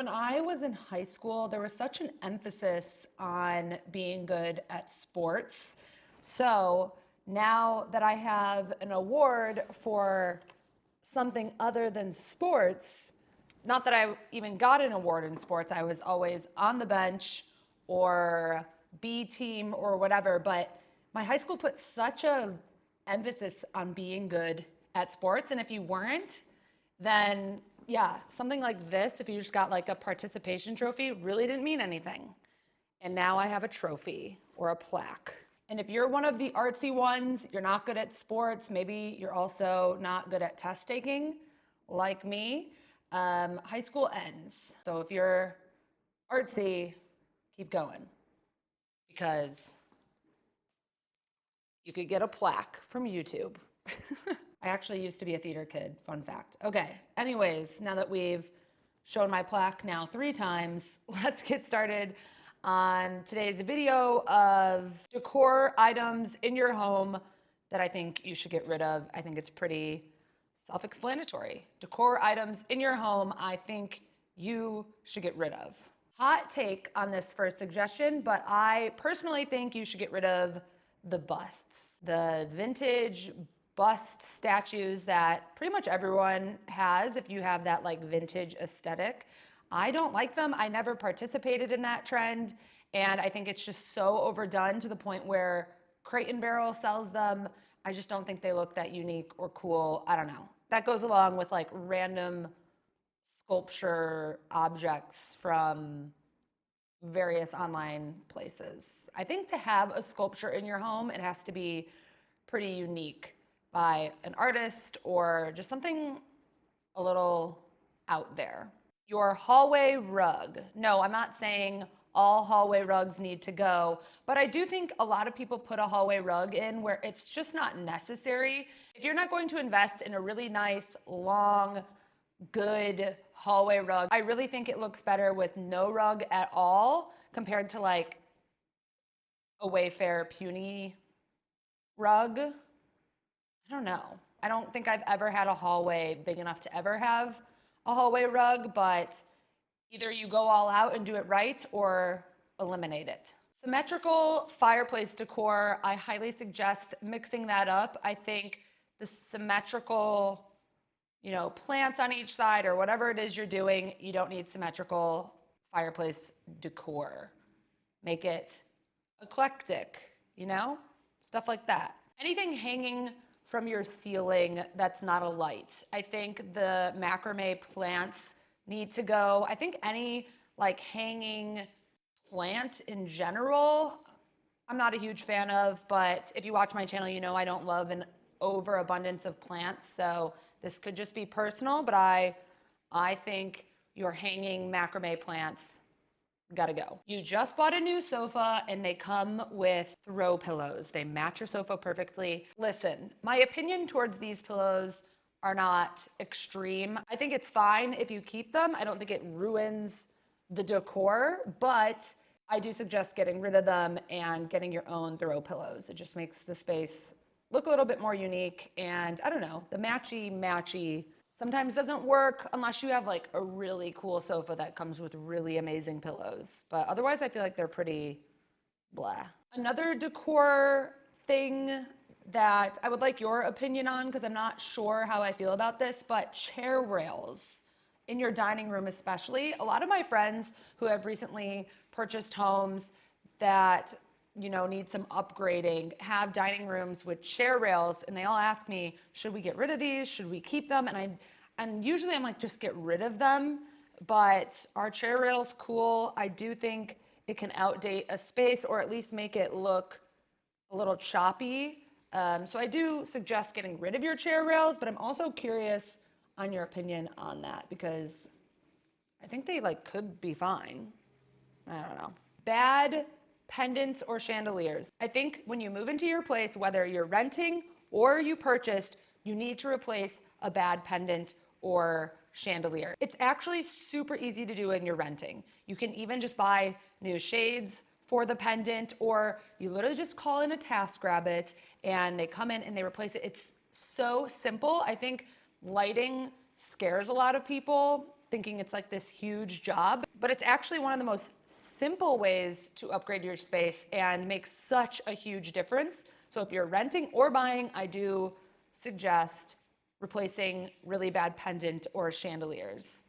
When I was in high school, there was such an emphasis on being good at sports. So now that I have an award for something other than sports, not that I even got an award in sports, I was always on the bench or B team or whatever, but my high school put such a emphasis on being good at sports, and if you weren't, then yeah, something like this, if you just got like a participation trophy, really didn't mean anything. And now I have a trophy or a plaque. And if you're one of the artsy ones, you're not good at sports, maybe you're also not good at test taking, like me, high school ends. So if you're artsy, keep going, because you could get a plaque from YouTube. I actually used to be a theater kid, fun fact. Okay, anyways, now that we've shown my plaque now 3 times, let's get started on today's video of decor items in your home that I think you should get rid of. I think it's pretty self-explanatory. Decor items in your home I think you should get rid of. Hot take on this first suggestion, but I personally think you should get rid of the busts. The vintage bust statues that pretty much everyone has if you have that like vintage aesthetic. I don't like them. I never participated in that trend, and I think it's just so overdone to the point where Crate and Barrel sells them. I just don't think they look that unique or cool. I don't know. That goes along with like random sculpture objects from various online places. I think to have a sculpture in your home, it has to be pretty unique by an artist or just something a little out there. Your hallway rug. No, I'm not saying all hallway rugs need to go, but I do think a lot of people put a hallway rug in where it's just not necessary. If you're not going to invest in a really nice, long, good hallway rug, I really think it looks better with no rug at all compared to like a Wayfair puny rug. I don't know. I don't think I've ever had a hallway big enough to ever have a hallway rug, but either you go all out and do it right or eliminate it. Symmetrical fireplace decor, I highly suggest mixing that up. I think the symmetrical, plants on each side or whatever it is you're doing, you don't need symmetrical fireplace decor. Make it eclectic, stuff like that. Anything hanging from your ceiling that's not a light. I think the macrame plants need to go. I think any like hanging plant in general, I'm not a huge fan of, but if you watch my channel, you know I don't love an overabundance of plants. So this could just be personal, but I think your hanging macrame plants gotta go. You just bought a new sofa and they come with throw pillows. They match your sofa perfectly. Listen, my opinion towards these pillows are not extreme. I think it's fine if you keep them. I don't think it ruins the decor, but I do suggest getting rid of them and getting your own throw pillows. It just makes the space look a little bit more unique, and I don't know, the matchy sometimes doesn't work unless you have like a really cool sofa that comes with really amazing pillows. But otherwise, I feel like they're pretty blah. Another decor thing that I would like your opinion on, because I'm not sure how I feel about this, but chair rails in your dining room especially. A lot of my friends who have recently purchased homes that need some upgrading, have dining rooms with chair rails, and they all ask me, should we get rid of these? Should we keep them? And usually I'm like, just get rid of them. But are chair rails cool? I do think it can outdate a space or at least make it look a little choppy. So I do suggest getting rid of your chair rails, but I'm also curious on your opinion on that because I think they could be fine. I don't know. Bad pendants or chandeliers. I think when you move into your place, whether you're renting or you purchased, you need to replace a bad pendant or chandelier. It's actually super easy to do when you're renting. You can even just buy new shades for the pendant, or you literally just call in a TaskRabbit and they come in and they replace it. It's so simple. I think lighting scares a lot of people thinking it's like this huge job, but it's actually one of the most simple ways to upgrade your space and make such a huge difference. So if you're renting or buying, I do suggest replacing really bad pendant or chandeliers.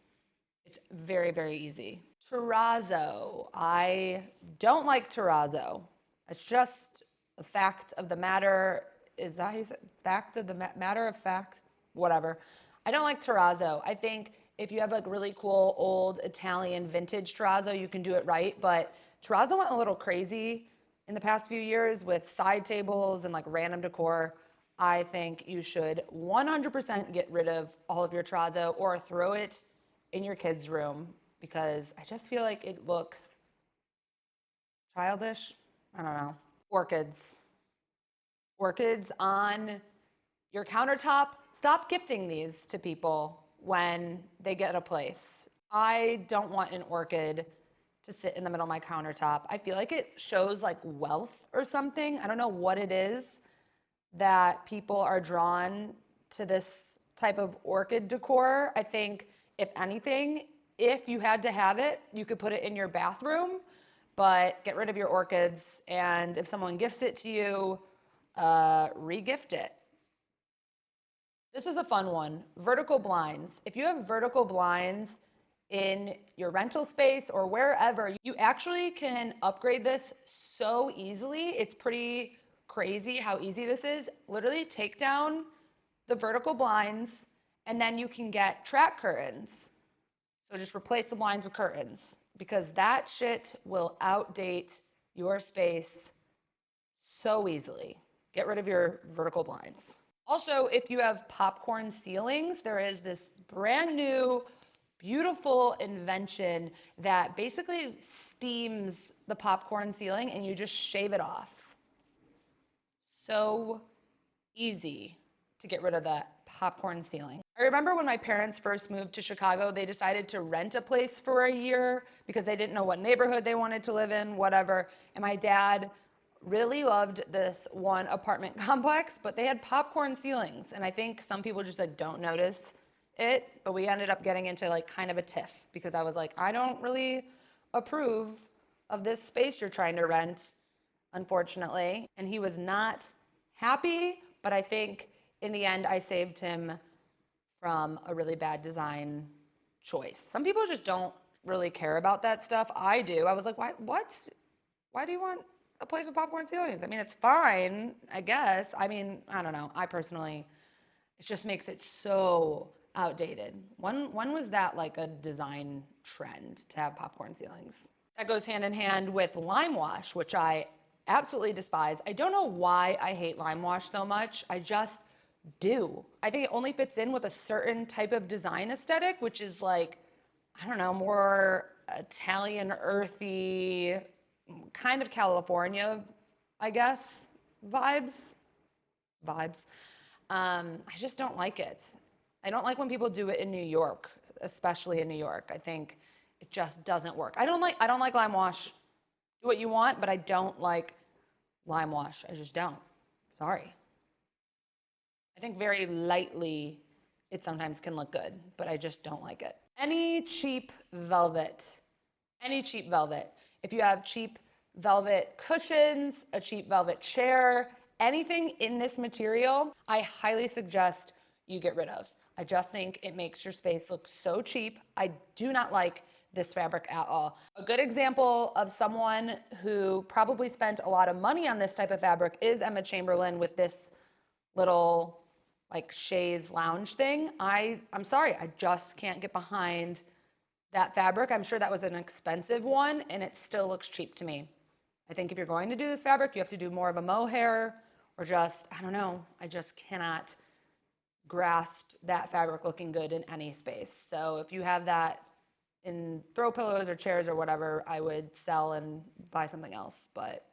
It's very, very easy. Terrazzo. I don't like terrazzo. It's just the fact of the matter. Is that how you say it? Fact of the matter of fact? Whatever. I don't like terrazzo. I think if you have like really cool old Italian vintage terrazzo, you can do it right. But terrazzo went a little crazy in the past few years with side tables and like random decor. I think you should 100% get rid of all of your terrazzo or throw it in your kids' room because I just feel like it looks childish. I don't know. Orchids. Orchids on your countertop. Stop gifting these to people when they get a place. I don't want an orchid to sit in the middle of my countertop. I feel like it shows like wealth or something. I don't know what it is that people are drawn to this type of orchid decor. I think if anything, if you had to have it, you could put it in your bathroom, but get rid of your orchids. And if someone gifts it to you, re-gift it. This is a fun one. Vertical blinds. If you have vertical blinds in your rental space or wherever, you actually can upgrade this so easily. It's pretty crazy how easy this is. Literally take down the vertical blinds and then you can get track curtains. So just replace the blinds with curtains because that shit will outdate your space so easily. Get rid of your vertical blinds. Also, if you have popcorn ceilings, there is this brand new, beautiful invention that basically steams the popcorn ceiling and you just shave it off. So easy to get rid of that popcorn ceiling. I remember when my parents first moved to Chicago, they decided to rent a place for a year because they didn't know what neighborhood they wanted to live in, whatever. And my dad really loved this one apartment complex, but they had popcorn ceilings. And I think some people just like don't notice it, but we ended up getting into like kind of a tiff because I was like, I don't really approve of this space you're trying to rent, unfortunately. And he was not happy, but I think in the end I saved him from a really bad design choice. Some people just don't really care about that stuff. I do. I was like, why do you want a place with popcorn ceilings? I mean, it's fine, I guess. I mean, I don't know. I personally, it just makes it so outdated. When was that like a design trend to have popcorn ceilings? That goes hand in hand with lime wash, which I absolutely despise. I don't know why I hate lime wash so much. I just do. I think it only fits in with a certain type of design aesthetic, which is like, I don't know, more Italian, earthy, kind of California, I guess, vibes. I just don't like it. I don't like when people do it in New York, especially in New York. I think it just doesn't work. I don't like lime wash. Do what you want, but I don't like lime wash. I just don't. Sorry. I think very lightly it sometimes can look good, but I just don't like it. Any cheap velvet. If you have cheap velvet cushions, a cheap velvet chair, anything in this material, I highly suggest you get rid of. I just think it makes your space look so cheap. I do not like this fabric at all. A good example of someone who probably spent a lot of money on this type of fabric is Emma Chamberlain with this little like chaise lounge thing. I'm sorry, I just can't get behind that fabric. I'm sure that was an expensive one and it still looks cheap to me. I think if you're going to do this fabric, you have to do more of a mohair or just, I don't know, I just cannot grasp that fabric looking good in any space. So if you have that in throw pillows or chairs or whatever, I would sell and buy something else, but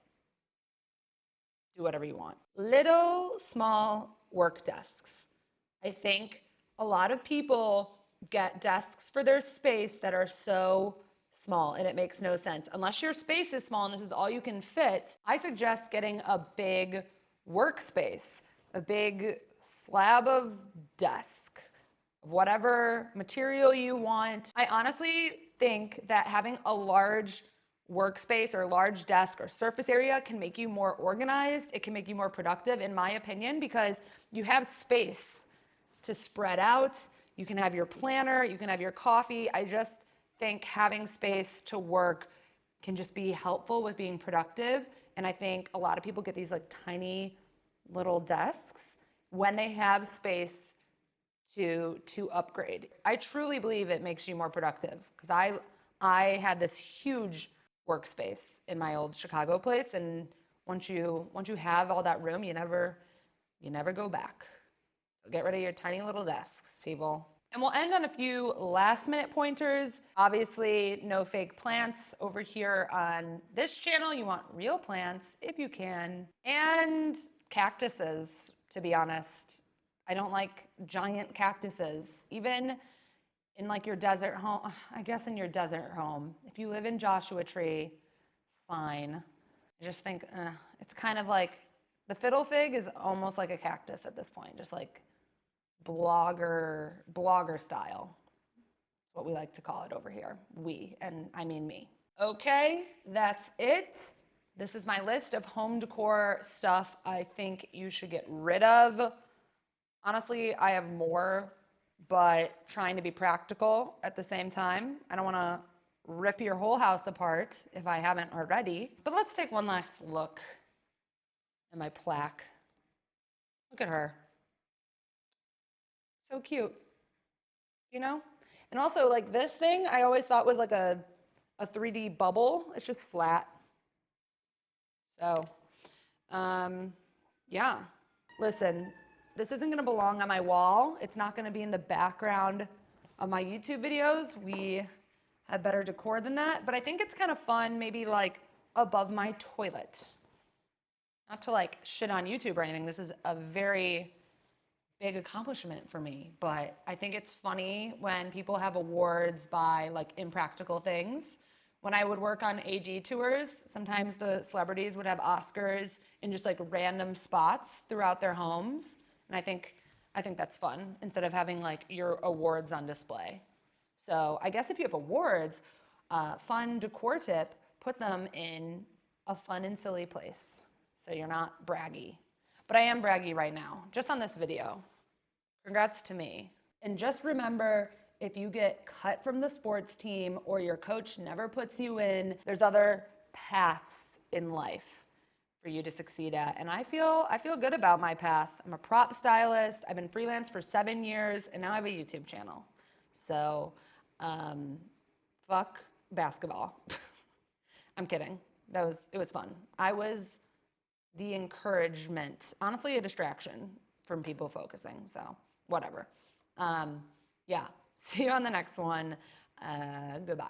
do whatever you want. Little small work desks. I think a lot of people get desks for their space that are so small and it makes no sense. Unless your space is small and this is all you can fit, I suggest getting a big workspace, a big slab of desk. whatever material you want. I honestly think that having a large workspace or large desk or surface area can make you more organized. It can make you more productive, in my opinion, because you have space to spread out. You can have your planner, you can have your coffee. I just think having space to work can just be helpful with being productive. And I think a lot of people get these like tiny little desks when they have space to upgrade. I truly believe it makes you more productive because I had this huge workspace in my old Chicago place, and once you have all that room, you never go back. So get rid of your tiny little desks, people. And we'll end on a few last minute pointers. Obviously, no fake plants over here on this channel. You want real plants if you can. And cactuses, to be honest. I don't like giant cactuses. Even in like your desert home, I guess in your desert home. If you live in Joshua Tree, fine. I just think it's kind of like the fiddle fig is almost like a cactus at this point, just like blogger style. That's what we like to call it over here. We, and I mean me. Okay, that's it. This is my list of home decor stuff I think you should get rid of. Honestly, I have more, but trying to be practical at the same time. I don't want to rip your whole house apart if I haven't already. But let's take one last look at my plaque. Look at her. So cute, you know? And also, like this thing, I always thought was like a 3D bubble. It's just flat. So, yeah. Listen, this isn't gonna belong on my wall. It's not gonna be in the background of my YouTube videos. We have better decor than that, but I think it's kind of fun, maybe like above my toilet. Not to like shit on YouTube or anything. This is a very big accomplishment for me, but I think it's funny when people have awards by like impractical things. When I would work on AD tours, sometimes the celebrities would have Oscars in just like random spots throughout their homes. And I think that's fun instead of having like your awards on display. So I guess if you have awards, fun decor tip, put them in a fun and silly place so you're not braggy. But I am braggy right now, just on this video. Congrats to me. And just remember, if you get cut from the sports team or your coach never puts you in, there's other paths in life for you to succeed at. And I feel good about my path. I'm a prop stylist. I've been freelance for 7 years, and now I have a YouTube channel. So, fuck basketball. I'm kidding. It was fun. I was the encouragement, honestly, a distraction from people focusing. So, whatever. Yeah. See you on the next one. Goodbye.